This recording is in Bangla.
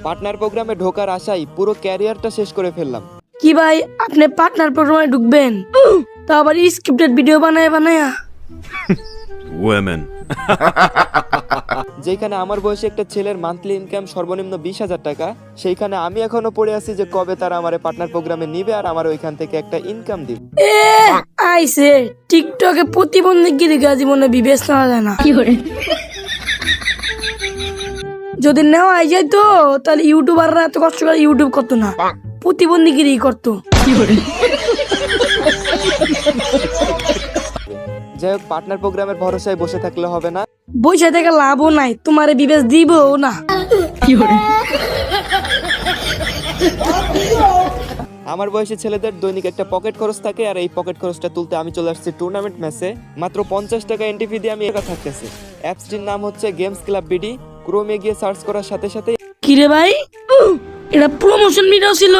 পার্টনার প্রোগ্রামে ঢোকার আশায় পুরো ক্যারিয়ারটা শেষ করে ফেললাম। কি ভাই আপনি পার্টনার প্রোগ্রামে ঢুকবেন, তা আবার স্ক্রিপ্টেড ভিডিও বানায় Women. যেখানে আমার বয়সে একটা ছেলের মান্থলি ইনকাম সর্বনিম্ন 20,000 টাকা, সেইখানে আমি এখনো পড়ে আছি যে কবে তারা আমার পার্টনার প্রোগ্রামে নিবে আর আমার ওইখান থেকে একটা ইনকাম দিবে। আইসে টিকটকে প্রতিবন্ধীগিরি জীবনে বিবেচ নেওয়া যায় না। যদি নেওয়া যায় তো তাহলে ইউটিউবাররা এত কষ্ট করে ইউটিউব করতো না, প্রতিবন্ধীগিরি করতো। যাই হোক, পার্টনার প্রোগ্রামের ভরসায় বসে থাকলে হবে না। বসে থেকে লাভও নাই, তোমারে বিবেচ দিব না। আমার বয়সী ছেলেদের দৈনিক একটা পকেট খরচ থাকে, আর এই পকেট খরচটা তুলতে আমি চলে আসছি টুর্নামেন্ট ম্যাচে। মাত্র 50 টাকা এন্ট্রি ফি দিয়ে আমি একা থাকতেছি। অ্যাপসটির নাম হচ্ছে গেমস ক্লাব বিডি। ক্রোমে গিয়ে সার্চ করার সাথে সাথে কিরে ভাই, এটা প্রমোশন ভিডিও ছিল।